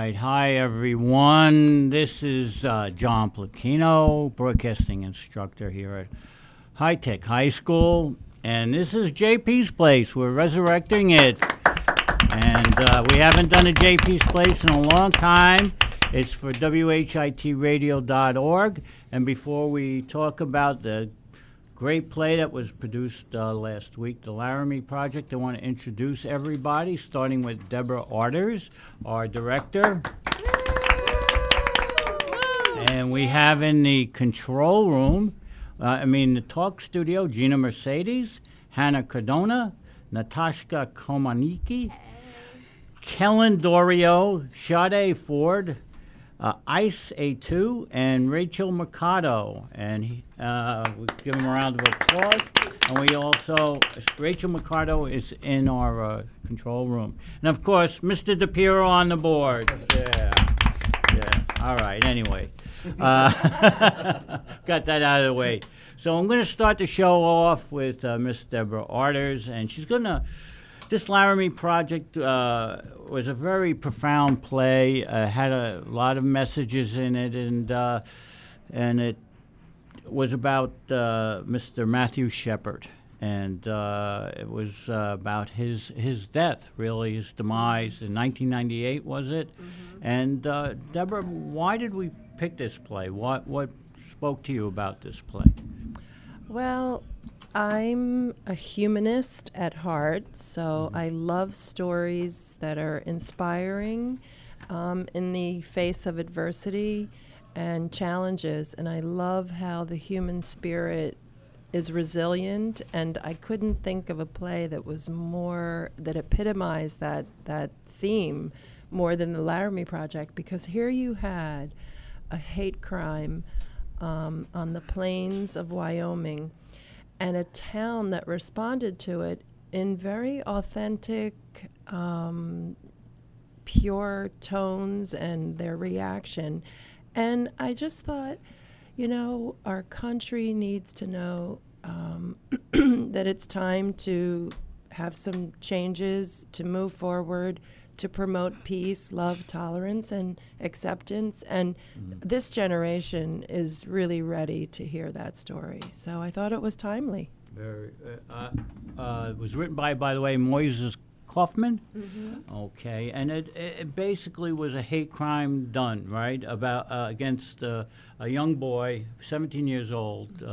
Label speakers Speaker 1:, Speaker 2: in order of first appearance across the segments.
Speaker 1: right. Hi, everyone. This is John Placino, broadcasting instructor here at High Tech High School. And this is JP's Place. We're resurrecting it. And we haven't done a JP's Place in a long time. It's for WHITradio.org. And before we talk about the great play that was produced last week, the Laramie Project, I want to introduce everybody, starting with Deborah Orders, our director. And we have in the control room, the talk studio, Gina Mercedes, Hannah Cardona, Natasha Komaniki, Kellen Dorio, Sade Ford, Ice A2, and Rachel Mercado. And we give them a round of applause. And we also, Rachel Mercado is in our control room. And of course, Mr. DePiero on the board. Yeah. All right, anyway. Got that out of the way. So I'm going to start the show off with Miss Deborah Orders, and she's going to. This Laramie Project was a very profound play. Had a lot of messages in it, and it was about Mr. Matthew Shepard, and it was about his death, really, his demise in 1998, was it? Mm-hmm. And Deborah, why did we pick this play? What spoke to you about this play?
Speaker 2: Well, I'm a humanist at heart, so I love stories that are inspiring in the face of adversity and challenges, and I love how the human spirit is resilient, and I couldn't think of a play that was more, that epitomized that theme more than the Laramie Project, because here you had a hate crime on the plains of Wyoming, and a town that responded to it in very authentic, pure tones and their reaction. And I just thought, our country needs to know that it's time to have some changes, to move forward, to promote peace, love, tolerance, and acceptance. And this generation is really ready to hear that story. So I thought it was timely.
Speaker 1: Very. It was written by the way, Moises Kaufman. Mm-hmm. Okay, and it basically was a hate crime done, right, about against a young boy, 17 years old,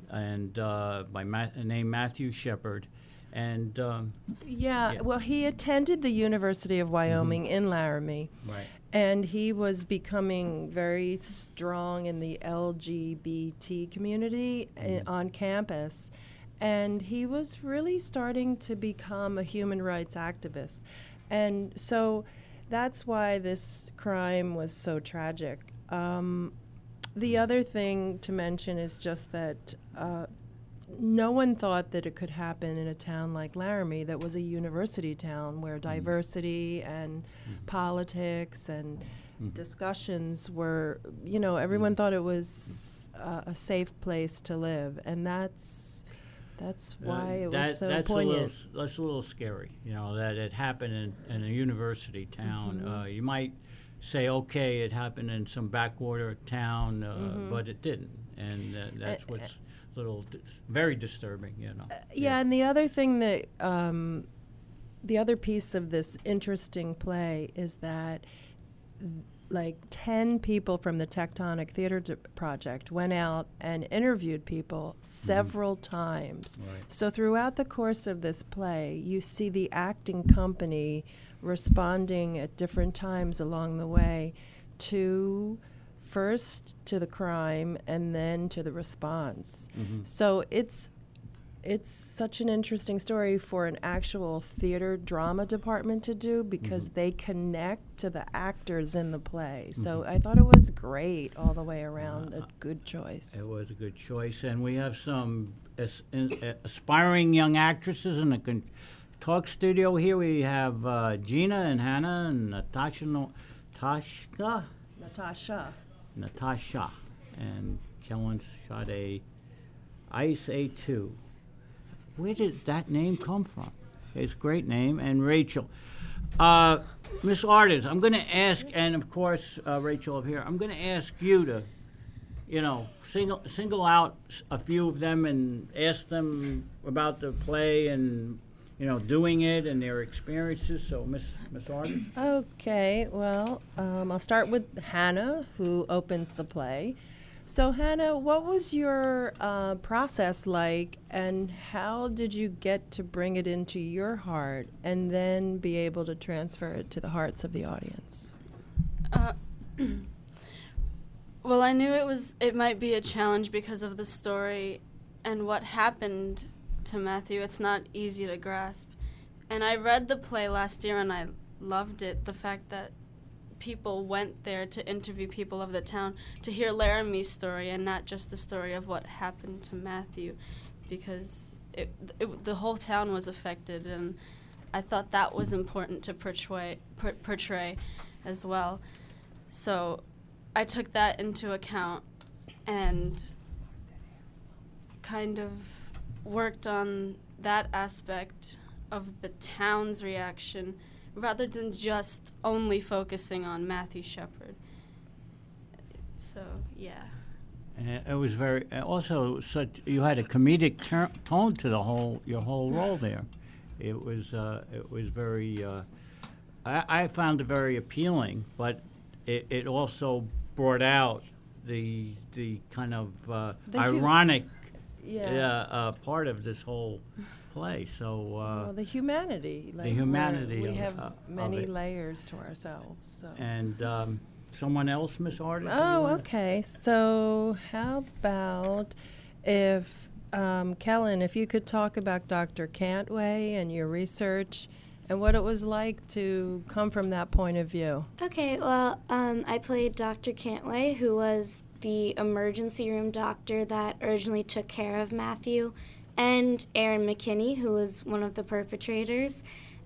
Speaker 1: and named Matthew Shepard. And
Speaker 2: well, he attended the University of Wyoming in Laramie,
Speaker 1: right.
Speaker 2: And he was becoming very strong in the LGBT community on campus, and he was really starting to become a human rights activist, and so that's why this crime was so tragic. The other thing to mention is just that no one thought that it could happen in a town like Laramie that was a university town where diversity and politics and discussions were, everyone thought it was a safe place to live. And that's why it was so poignant.
Speaker 1: That's a little scary, that it happened in a university town. You might say, okay, it happened in some backwater town, but it didn't. And that's what's very disturbing,
Speaker 2: And the other thing that, the other piece of this interesting play is that, 10 people from the Tectonic Theater Project went out and interviewed people several times.
Speaker 1: Right.
Speaker 2: So throughout the course of this play, you see the acting company responding at different times along the way first to the crime and then to the response. So it's such an interesting story for an actual theater drama department to do, because they connect to the actors in the play. So I thought it was great all the way around, a good choice.
Speaker 1: It was a good choice, and we have some aspiring young actresses in the talk studio here. We have Gina and Hannah and Natasha and Kellen, Sade, Ice A2. Where did that name come from? It's a great name. And Rachel. Miss Artist, I'm going to ask, and of course, Rachel up here, I'm going to ask you to, single out a few of them and ask them about the play and, doing it and their experiences. So, Miss Artist?
Speaker 2: Okay, well, I'll start with Hannah, who opens the play. So, Hannah, what was your process like, and how did you get to bring it into your heart and then be able to transfer it to the hearts of the audience?
Speaker 3: Well, I knew it might be a challenge because of the story and what happened to Matthew. It's not easy to grasp. And I read the play last year and I loved it, the fact that people went there to interview people of the town to hear Laramie's story and not just the story of what happened to Matthew, because the whole town was affected, and I thought that was important to portray as well. So I took that into account and kind of worked on that aspect of the town's reaction rather than just only focusing on Matthew Shepard. So, yeah.
Speaker 1: And it was very, also you had a comedic tone to your whole role there. It was very, I found it very appealing, but it also brought out the kind of ironic part of this whole play. So
Speaker 2: well, the humanity.
Speaker 1: The humanity.
Speaker 2: We have many layers to ourselves. So.
Speaker 1: And someone else, Miss Artist?
Speaker 2: Oh, okay. So how about if Kellen, if you could talk about Dr. Cantway and your research and what it was like to come from that point of view.
Speaker 4: Okay, well, I played Dr. Cantway, who was the emergency room doctor that originally took care of Matthew, and Aaron McKinney, who was one of the perpetrators.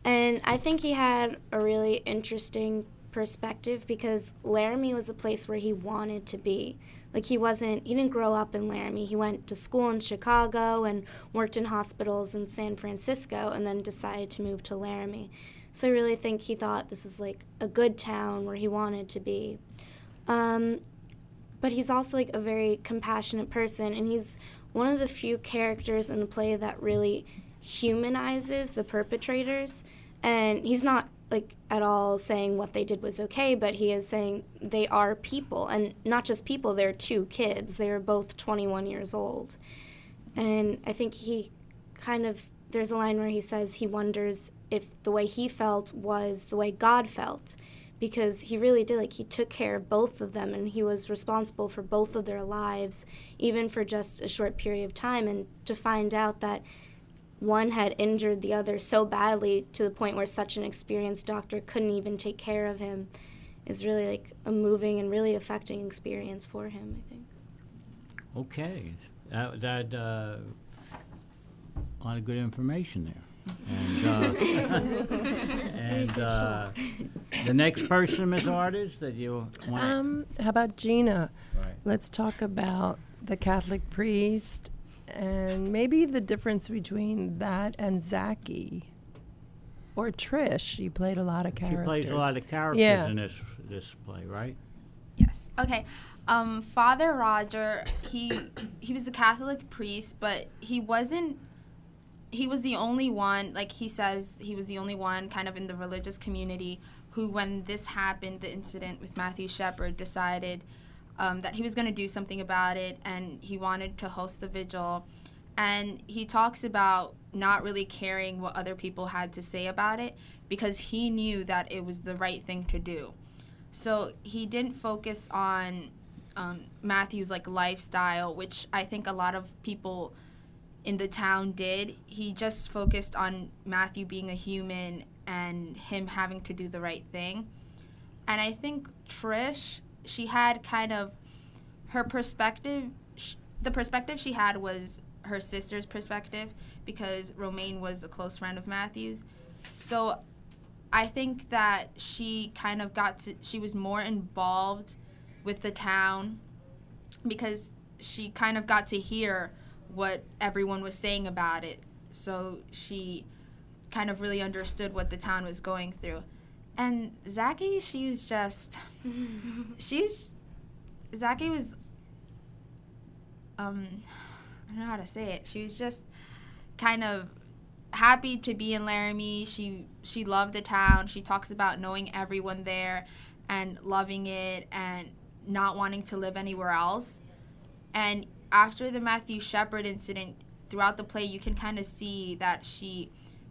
Speaker 4: And I think he had a really interesting perspective because Laramie was a place where he wanted to be. Like, he didn't grow up in Laramie. He went to school in Chicago and worked in hospitals in San Francisco and then decided to move to Laramie. So I really think he thought this was, like, a good town where he wanted to be. But he's also, like, a very compassionate person, and he's one of the few characters in the play that really humanizes the perpetrators. And he's not, like, at all saying what they did was okay, but he is saying they are people. And not just people, they're two kids. They are both 21 years old. And I think there's a line where he says he wonders if the way he felt was the way God felt. Because he really did, he took care of both of them, and he was responsible for both of their lives, even for just a short period of time. And to find out that one had injured the other so badly to the point where such an experienced doctor couldn't even take care of him is really, a moving and really affecting experience for him, I think.
Speaker 1: Okay. That a lot of good information there. And the next person, Ms. Artist, that you want.
Speaker 2: How about Gina?
Speaker 1: Right.
Speaker 2: Let's talk about the Catholic priest and maybe the difference between that and Zachy or Trish. You played a lot of characters.
Speaker 1: She plays a lot of characters in this play, right?
Speaker 5: Yes. Okay. Father Roger, he was a Catholic priest, but he was the only one, like he says, he was the only one kind of in the religious community who, when this happened, the incident with Matthew Shepard, decided that he was going to do something about it, and he wanted to host the vigil. And he talks about not really caring what other people had to say about it because he knew that it was the right thing to do. So he didn't focus on Matthew's lifestyle, which I think a lot of people in the town did. He just focused on Matthew being a human and him having to do the right thing. And I think Trish, she had kind of her perspective, the perspective she had was her sister's perspective because Romaine was a close friend of Matthew's. So I think that she kind of she was more involved with the town because she kind of got to hear what everyone was saying about it. So she kind of really understood what the town was going through. And Zachy, she was just, Zachy was, I don't know how to say it. She was just kind of happy to be in Laramie. She loved the town. She talks about knowing everyone there and loving it and not wanting to live anywhere else. And after the Matthew Shepard incident, throughout the play, you can kind of see that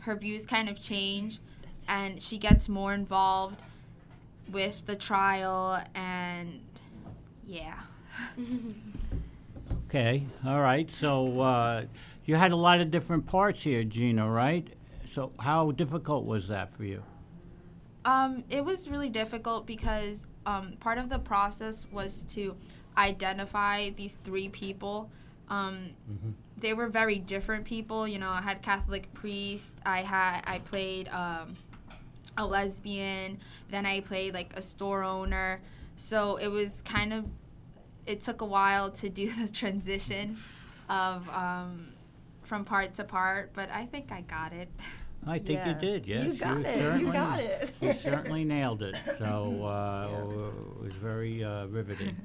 Speaker 5: her views kind of change, and she gets more involved with the trial, and yeah.
Speaker 1: Okay, all right. So you had a lot of different parts here, Gina, right? So how difficult was that for you?
Speaker 5: It was really difficult because part of the process was to identify these three people. They were very different people. You know, I had Catholic priest. I played a lesbian. Then I played like a store owner. So it was kind of, it took a while to do the transition of from part to part, but I think I got it.
Speaker 1: I think you did, yes.
Speaker 2: You got it. You got it.
Speaker 1: You certainly nailed it. So it was very riveting.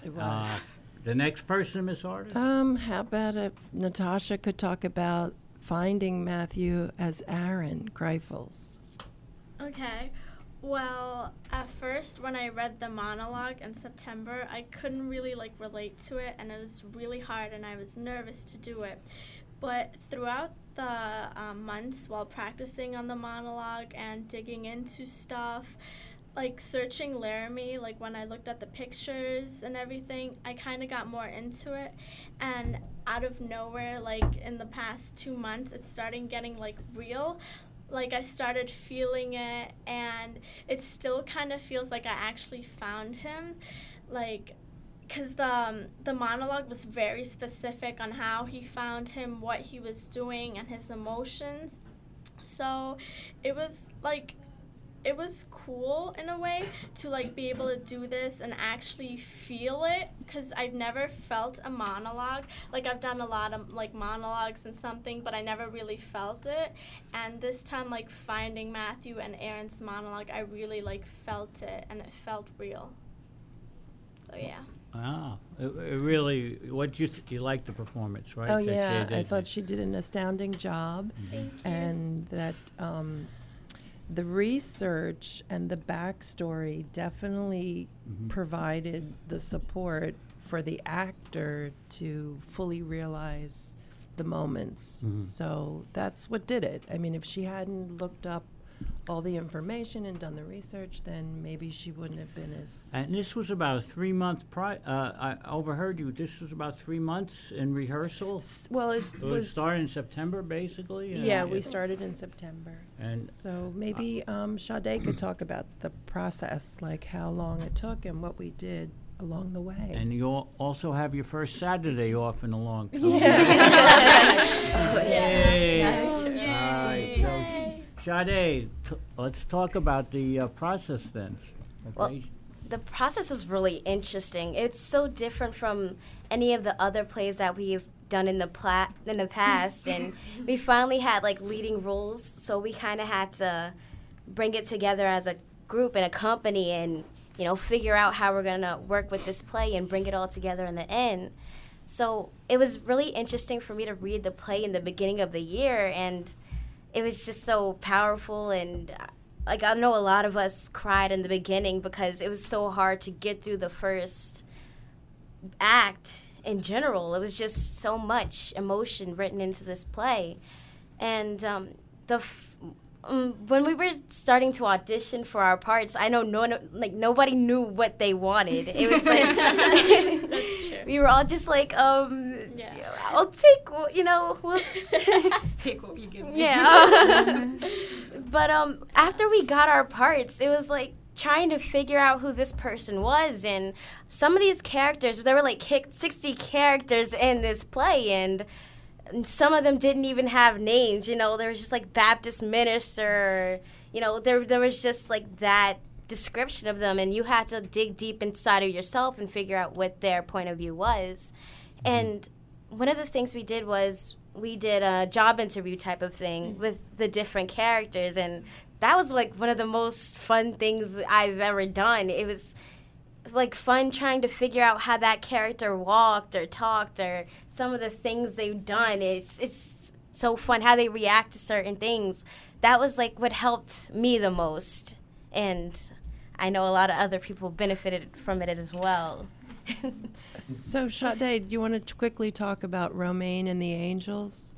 Speaker 2: It was.
Speaker 1: The next person, Miss Artis?
Speaker 2: How about if Natasha could talk about finding Matthew as Aaron Greifels?
Speaker 3: Okay. Well, at first, when I read the monologue in September, I couldn't really relate to it, and it was really hard, and I was nervous to do it. But throughout the months while practicing on the monologue and digging into stuff, searching Laramie, when I looked at the pictures and everything, I kind of got more into it. And out of nowhere, in the past 2 months, it's starting getting real. I started feeling it, and it still kind of feels like I actually found him. Because the monologue was very specific on how he found him, what he was doing, and his emotions. So it was it was cool in a way to be able to do this and actually feel it, because I've never felt a monologue. I've done a lot of monologues and something, but I never really felt it. And this time, finding Matthew and Aaron's monologue, I really felt it, and it felt real. So yeah.
Speaker 1: Ah, it really. You liked the performance, right?
Speaker 2: Oh yeah, I thought she did an astounding job.
Speaker 3: Thank you.
Speaker 2: And that the research and the backstory definitely provided the support for the actor to fully realize the moments. So that's what did it. I mean, if she hadn't looked up all the information and done the research, then maybe she wouldn't have been as...
Speaker 1: And this was about a 3-month I overheard you. This was about 3 months in rehearsal?
Speaker 2: Well, it
Speaker 1: was started in September, basically?
Speaker 2: Yeah, we started in September.
Speaker 1: And
Speaker 2: so maybe Sade could talk about the process, how long it took and what we did along the way.
Speaker 1: And you also have your first Saturday off in a long time. Yay.
Speaker 3: That's true.
Speaker 1: All right, so Sade, let's talk about the process then. Okay.
Speaker 6: Well, the process is really interesting. It's so different from any of the other plays that we've done in the past, and we finally had leading roles, so we kind of had to bring it together as a group and a company, and figure out how we're gonna work with this play and bring it all together in the end. So it was really interesting for me to read the play in the beginning of the year, and it was just so powerful, and I know a lot of us cried in the beginning because it was so hard to get through the first act in general. It was just so much emotion written into this play. And when we were starting to audition for our parts, I know nobody knew what they wanted. It was
Speaker 3: That's true.
Speaker 6: we were all just
Speaker 3: Yeah.
Speaker 6: I'll take we'll
Speaker 7: Take what you give me.
Speaker 6: yeah. But after we got our parts, it was trying to figure out who this person was, and some of these characters, there were 60 characters in this play, and some of them didn't even have names. There was just Baptist minister, there was just that description of them, and you had to dig deep inside of yourself and figure out what their point of view was. And one of the things we did was we did a job interview type of thing with the different characters, and that was like one of the most fun things I've ever done. It was like fun trying to figure out how that character walked or talked or some of the things they've done. It's so fun how they react to certain things. That was like what helped me the most, and I know a lot of other people benefited from it as well.
Speaker 2: So, Sade, do you want to quickly talk about Romaine and the Angels?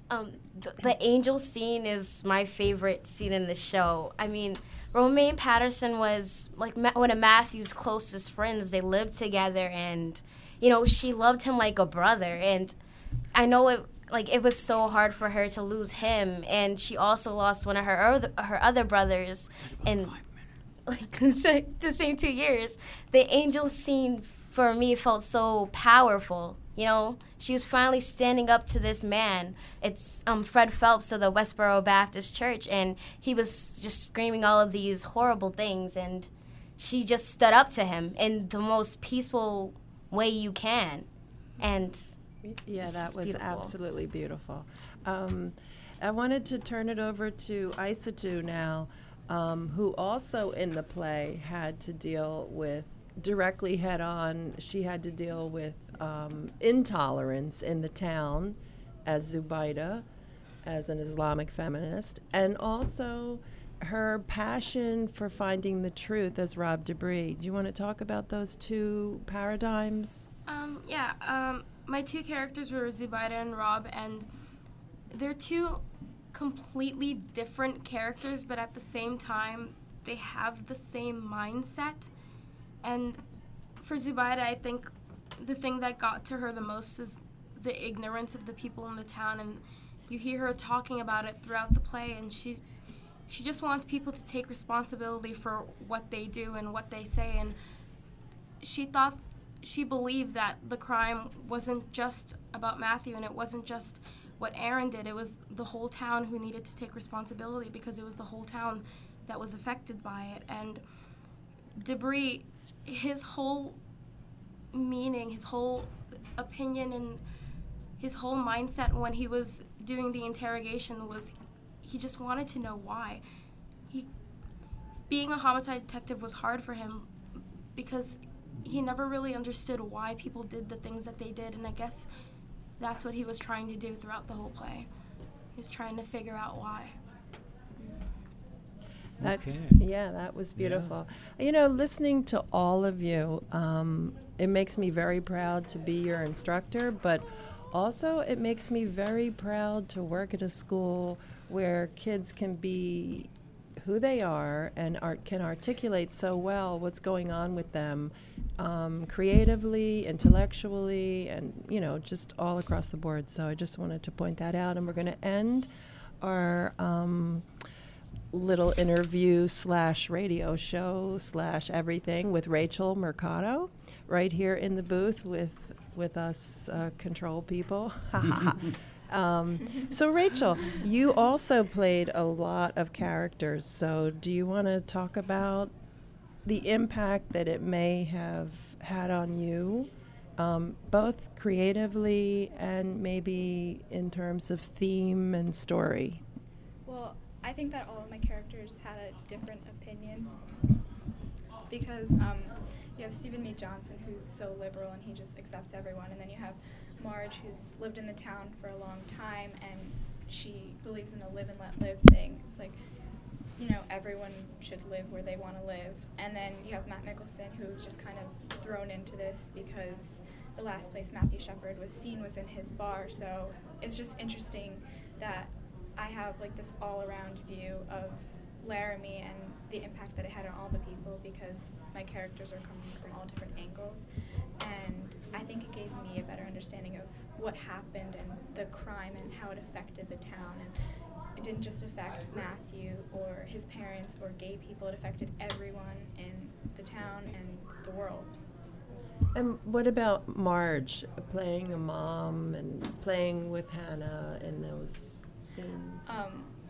Speaker 6: The angel scene is my favorite scene in the show. I mean, Romaine Patterson was like one of Matthew's closest friends. They lived together, and she loved him like a brother. And I know it was so hard for her to lose him, and she also lost one of her other brothers in like the same 2 years. The angel scene for me felt so powerful. She was finally standing up to this man. It's Fred Phelps of the Westboro Baptist Church, and he was just screaming all of these horrible things, and she just stood up to him in the most peaceful way you can. And
Speaker 2: yeah, that was
Speaker 6: beautiful.
Speaker 2: Absolutely beautiful. I wanted to turn it over to Isatu now, who also in the play had to deal with directly head on. She had to deal with intolerance in the town as Zubaida, as an Islamic feminist, and also her passion for finding the truth as Rob Debris. Do you want to talk about those two paradigms?
Speaker 8: My two characters were Zubaida and Rob, and they're two completely different characters, but at the same time, they have the same mindset. And for Zubaida, I think the thing that got to her the most is the ignorance of the people in the town, and you hear her talking about it throughout the play, and she just wants people to take responsibility for what they do and what they say, and she believed that the crime wasn't just about Matthew, and it wasn't just what Aaron did. It was the whole town who needed to take responsibility, because it was the whole town that was affected by it. And Debris, his whole meaning, his whole opinion, and his whole mindset when he was doing the interrogation was he just wanted to know why. Being a homicide detective was hard for him because he never really understood why people did the things that they did, and I guess that's what he was trying to do throughout the whole play. He was trying to figure out why.
Speaker 2: Yeah, that was beautiful. Yeah. Listening to all of you, it makes me very proud to be your instructor, but also it makes me very proud to work at a school where kids can be who they are and can articulate so well what's going on with them creatively, intellectually, and, just all across the board. So I just wanted to point that out. And we're going to end our little interview / radio show / everything with Rachel Mercado right here in the booth with us control people. So Rachel, you also played a lot of characters. So do you want to talk about the impact that it may have had on you, both creatively and maybe in terms of theme and story?
Speaker 9: Well, I think that all of my characters had a different opinion because you have Stephen Meade Johnson, who's so liberal and he just accepts everyone, and then you have Marge, who's lived in the town for a long time, and she believes in the live and let live thing. It's like, everyone should live where they want to live. And then you have Matt Mickelson, who's just kind of thrown into this because the last place Matthew Shepard was seen was in his bar. So it's just interesting that I have like this all-around view of Laramie and the impact that it had on all the people, because my characters are coming from all different angles. And I think it gave me a better understanding of what happened and the crime and how it affected the town. And it didn't just affect Matthew or his parents or gay people, it affected everyone in the town and the world.
Speaker 2: And what about Marge playing a mom and playing with Hannah in those scenes?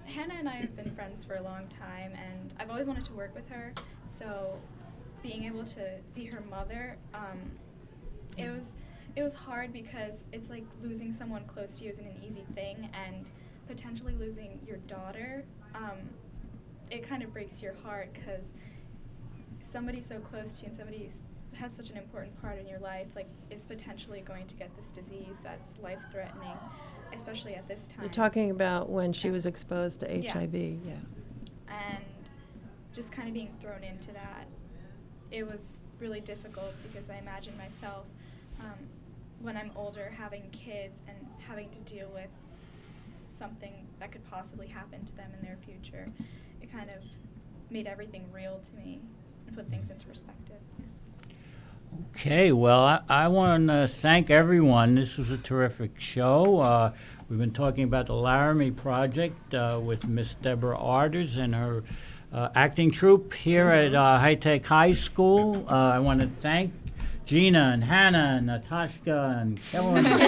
Speaker 9: Hannah and I have been friends for a long time, and I've always wanted to work with her, so being able to be her mother, it was it was hard because it's like losing someone close to you isn't an easy thing, and potentially losing your daughter, it kind of breaks your heart because somebody so close to you and somebody has such an important part in your life, like, is potentially going to get this disease that's life-threatening, especially at this time.
Speaker 2: You're talking about when she was exposed to HIV, yeah.
Speaker 9: And just kind of being thrown into that, it was really difficult because I imagine myself, when I'm older, having kids and having to deal with something that could possibly happen to them in their future. It kind of made everything real to me and put things into perspective.
Speaker 1: Okay, well, I want to thank everyone. This was a terrific show. We've been talking about the Laramie Project with Miss Deborah Arders and her acting troupe here at High Tech High School. I want to thank Gina and Hannah and Natashka and Kellen, Sade,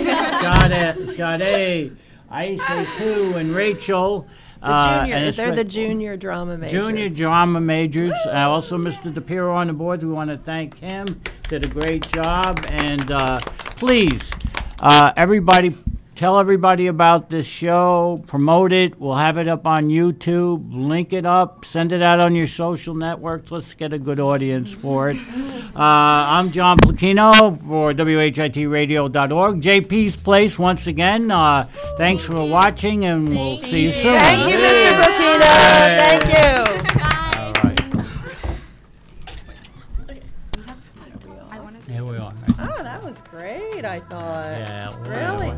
Speaker 1: Aisha too, and Rachel.
Speaker 2: They're the junior drama majors.
Speaker 1: Junior drama majors. Also, Mr. DePiero on the board. We want to thank him. Did a great job. And please, everybody, tell everybody about this show. Promote it. We'll have it up on YouTube. Link it up. Send it out on your social networks. Let's get a good audience for it. I'm John Placchino for WHITradio.org. JP's Place once again. Thanks for watching, and we'll see you soon.
Speaker 2: Thank you, Mr. Placchino. Thank you.
Speaker 1: All right. Here we are.
Speaker 2: Oh, that was great, I thought.
Speaker 1: Yeah.
Speaker 2: Really?